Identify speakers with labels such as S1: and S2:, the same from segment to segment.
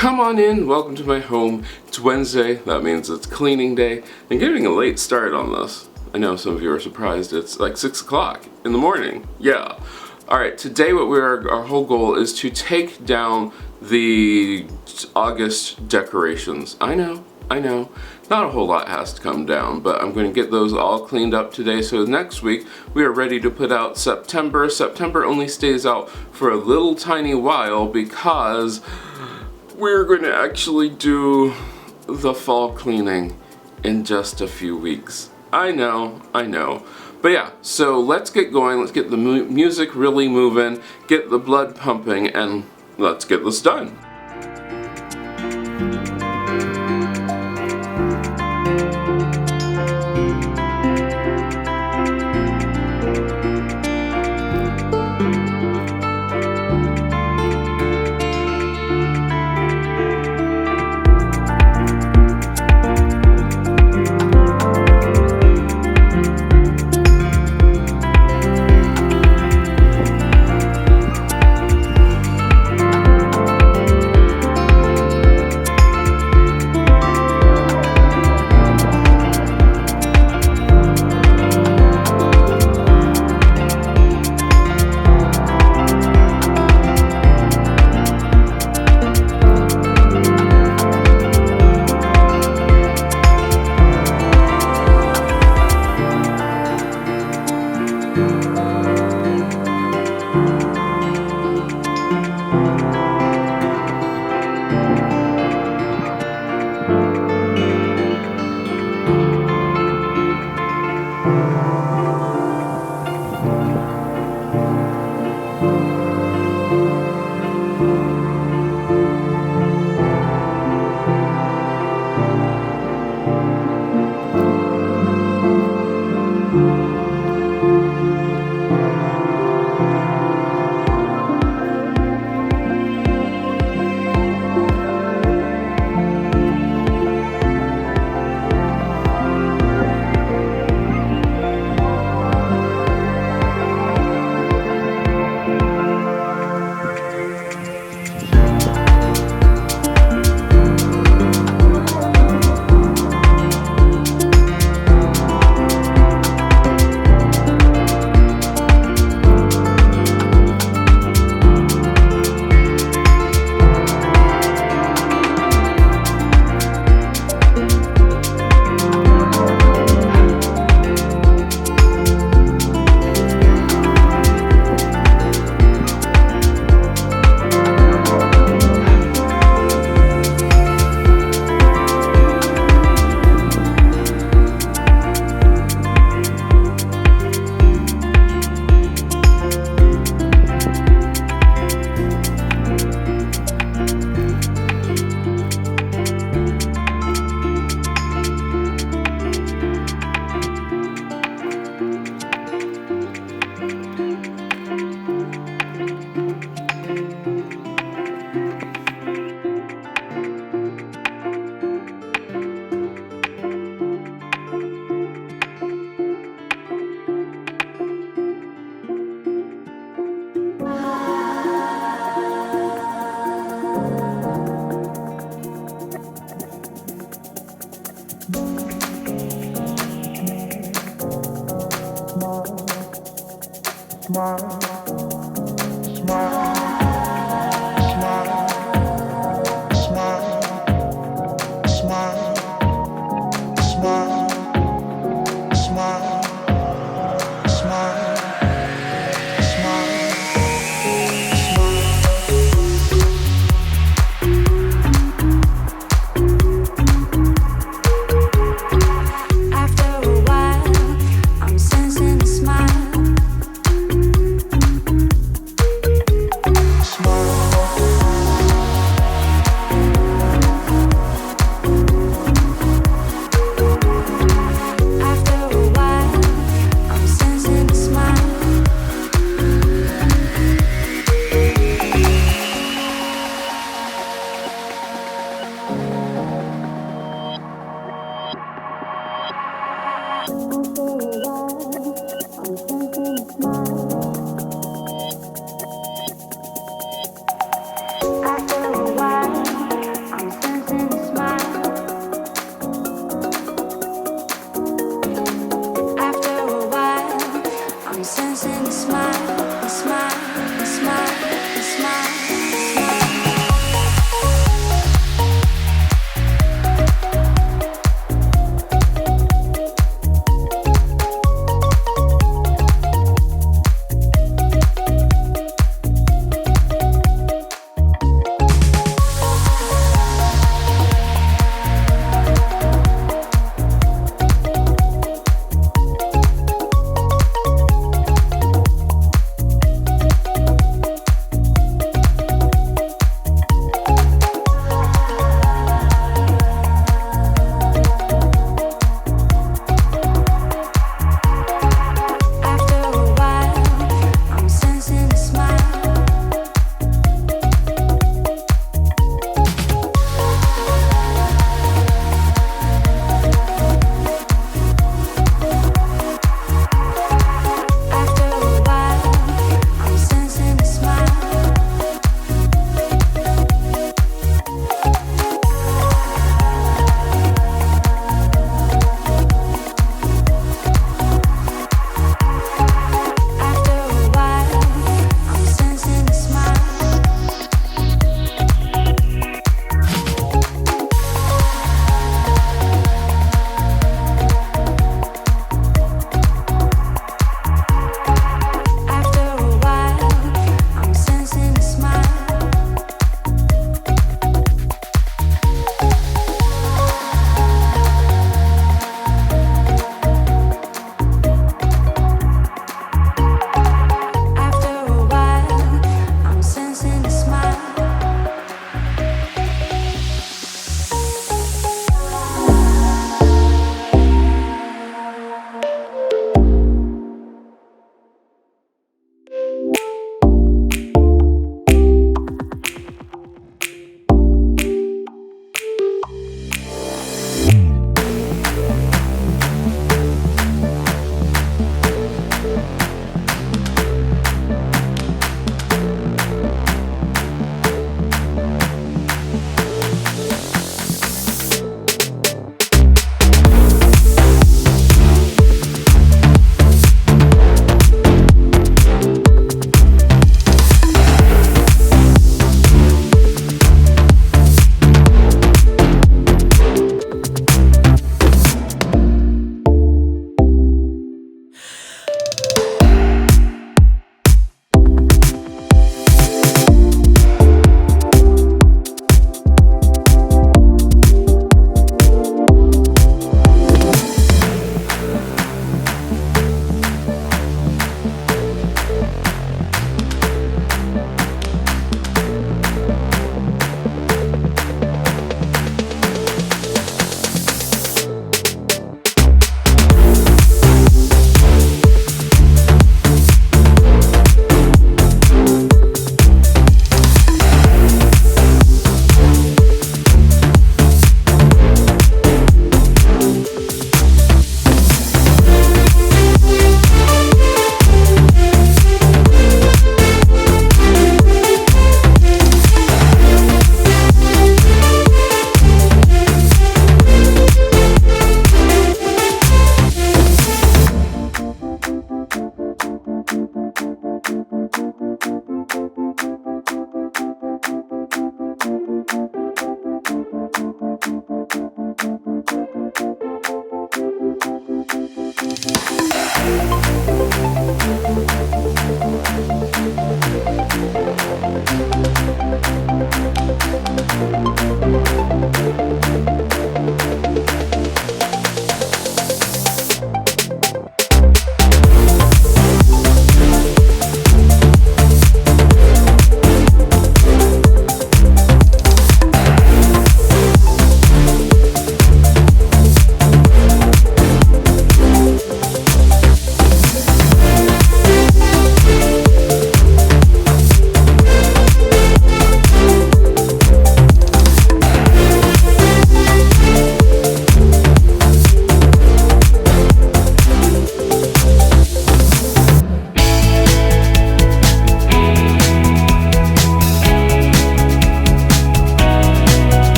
S1: Come on in, welcome to my home. It's Wednesday, that means it's cleaning day, and getting a late start on this. I know some of you are surprised, it's like 6 o'clock in the morning. Yeah. Alright, today our whole goal is to take down the August decorations. I know. Not a whole lot has to come down, but I'm going to get those all cleaned up today, so next week we are ready to put out September. September only stays out for a little tiny while because we're going to actually do the fall cleaning in just a few weeks. I know. But yeah, so let's get going, let's get the music really moving, get the blood pumping, and let's get this done.
S2: After a while, I'm sensing a smile.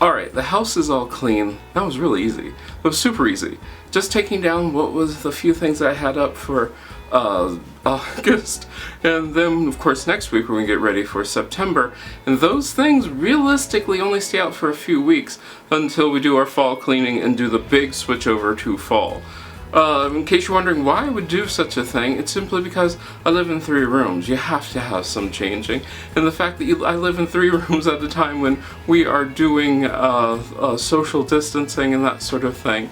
S1: Alright, the house is all clean. That was really easy. It was super easy. Just taking down what was the few things I had up for August, and then of course next week we're going to get ready for September, and those things realistically only stay out for a few weeks until we do our fall cleaning and do the big switch over to fall. In case you're wondering why I would do such a thing, it's simply because I live in 3 rooms. You have to have some changing. And the fact that I live in 3 rooms at a time when we are doing social distancing and that sort of thing,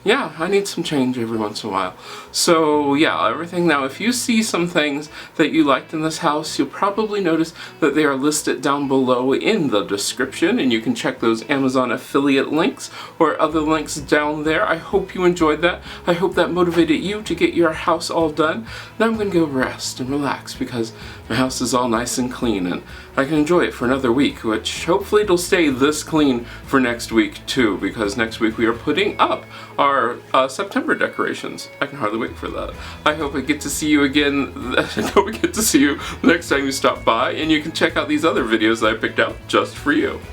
S1: yeah, I need some change every once in a while. So yeah, everything now, if you see some things that you liked in this house, you'll probably notice that they are listed down below in the description, and you can check those Amazon affiliate links or other links down there. I hope you enjoyed that. I hope that motivated you to get your house all done. Now I'm going to go rest and relax because my house is all nice and clean, and I can enjoy it for another week, which hopefully it'll stay this clean for next week too, because next week we are putting up our September decorations. I can hardly wait for that. I hope I get to see you again. I hope I get to see you next time you stop by, and you can check out these other videos that I picked out just for you.